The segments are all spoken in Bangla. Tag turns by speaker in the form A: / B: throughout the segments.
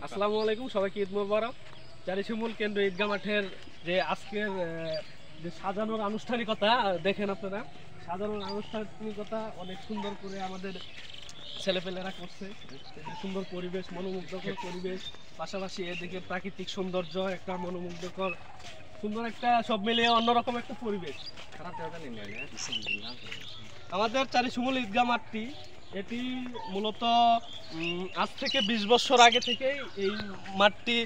A: আসসালামু আলাইকুম, সবাইকে ঈদ মোবারক। চারিশিমুল কেন্দ্র ঈদগাহ মাঠের যে আজকের যে সাজানোর আনুষ্ঠানিকতা দেখেন আপনারা। সাজানোর আনুষ্ঠানিকতা অনেক সুন্দর করে আমাদের ছেলেপেলেরা করছে। সুন্দর পরিবেশ, মনোমুগ্ধকর পরিবেশ, পাশাপাশি এদিকে প্রাকৃতিক সৌন্দর্য, একটা মনোমুগ্ধকর সুন্দর একটা সব মিলিয়ে অন্যরকম একটা পরিবেশ। আমাদের চারিশিমুল ঈদগাহ মাঠটি এটি মূলত আজ থেকে 20 বছর আগে থেকেই এই মাঠটি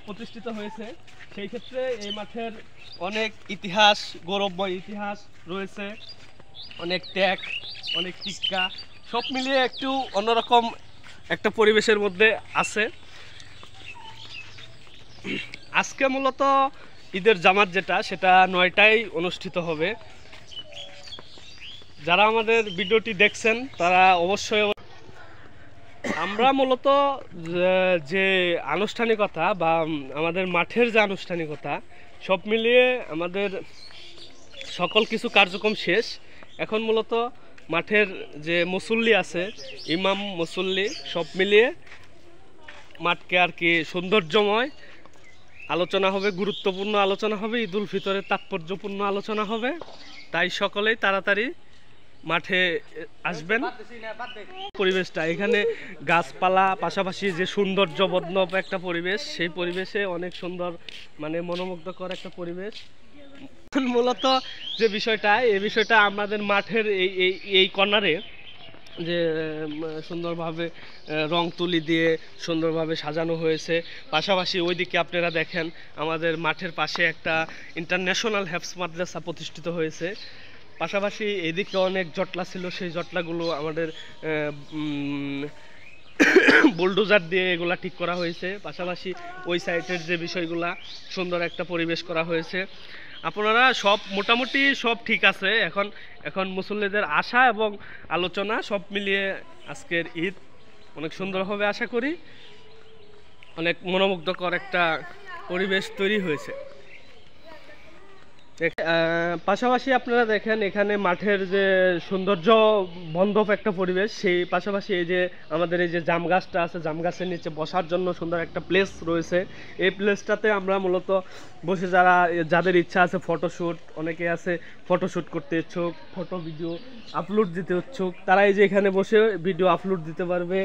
A: প্রতিষ্ঠিত হয়েছে। সেই ক্ষেত্রে এই মাঠের অনেক ইতিহাস, গৌরবময় ইতিহাস রয়েছে, অনেক ত্যাগ, অনেক টিক্কা, সব মিলিয়ে একটু অন্যরকম একটা পরিবেশের মধ্যে আছে। আজকে মূলত ঈদের জামাত যেটা, সেটা 9টায় অনুষ্ঠিত হবে। যারা আমাদের ভিডিওটি দেখছেন তারা অবশ্যই, আমরা মূলত যে আনুষ্ঠানিকতা বা আমাদের মাঠের যে আনুষ্ঠানিকতা সব মিলিয়ে আমাদের সকল কিছু কার্যক্রম শেষ। এখন মূলত মাঠের যে মুসল্লি আছে, ইমাম মুসল্লি সব মিলিয়ে মাঠকে আর কি সৌন্দর্যময় আলোচনা হবে, গুরুত্বপূর্ণ আলোচনা হবে, ঈদ উল ফিতরের তাৎপর্যপূর্ণ আলোচনা হবে। তাই সকলেই তাড়াতাড়ি মাঠে আসবেন। পরিবেশটা এখানে গাছপালা, পাশাপাশি যে সৌন্দর্যবর্ণ একটা পরিবেশ, সেই পরিবেশে অনেক সুন্দর, মানে মনোমুগ্ধকর একটা পরিবেশ। মূলত যে বিষয়টা, এই বিষয়টা আমাদের মাঠের এই কর্নারে যে সুন্দরভাবে রং তুলি দিয়ে সুন্দরভাবে সাজানো হয়েছে। পাশাপাশি ওইদিকে আপনারা দেখেন আমাদের মাঠের পাশে একটা ইন্টারন্যাশনাল হেফজ মাদ্রাসা প্রতিষ্ঠিত হয়েছে। পাশাপাশি এদিকে অনেক জটলা ছিল, সেই জটলাগুলো আমাদের বুলডোজার দিয়ে এগুলা ঠিক করা হয়েছে। পাশাপাশি ওই সাইডের যে বিষয়গুলা, সুন্দর একটা পরিবেশ করা হয়েছে। আপনারা সব মোটামুটি সব ঠিক আছে। এখন মুসল্লিদের আশা এবং আলোচনা সব মিলিয়ে আজকের ঈদ অনেক সুন্দর হবে আশা করি। অনেক মনোমুগ্ধকর একটা পরিবেশ তৈরি হয়েছে। পাশাপাশি আপনারা দেখেন এখানে মাঠের যে সৌন্দর্য বন্ধব একটা পরিবেশ, সেই পাশাপাশি এই যে আমাদের এই যে জাম গাছটা আছে, জাম গাছের নিচে বসার জন্য সুন্দর একটা প্লেস রয়েছে। এই প্লেসটাতে আমরা মূলত বসে যাদের ইচ্ছা আছে ফটোশ্যুট, অনেকে আছে ফটোশ্যুট করতে ইচ্ছুক, ফটো ভিডিও আপলোড দিতে ইচ্ছুক, তারা এই যে এখানে বসে ভিডিও আপলোড দিতে পারবে,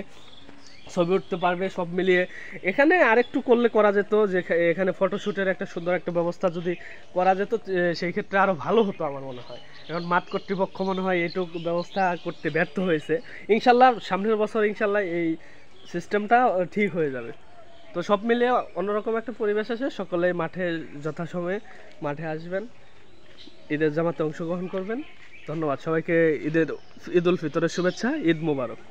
A: ছবি উঠতে পারবে। সব মিলিয়ে এখানে আরেকটু করলে করা যেত, যে এখানে ফটোশ্যুটের একটা সুন্দর একটা ব্যবস্থা যদি করা যেত, সেই ক্ষেত্রে আরও ভালো হতো আমার মনে হয়। এখন মাঠ কর্তৃপক্ষ মনে হয় এটুকু ব্যবস্থা করতে ব্যর্থ হয়েছে। ইনশাল্লাহ সামনের বছর ইনশাল্লাহ এই সিস্টেমটা ঠিক হয়ে যাবে। তো সব মিলিয়ে অন্যরকম একটা পরিবেশ আছে। সকলে মাঠে যথাসময়ে মাঠে আসবেন, ঈদের জামাতে অংশগ্রহণ করবেন। ধন্যবাদ সবাইকে। ঈদ উল ফিতরের শুভেচ্ছা, ঈদ মোবারক।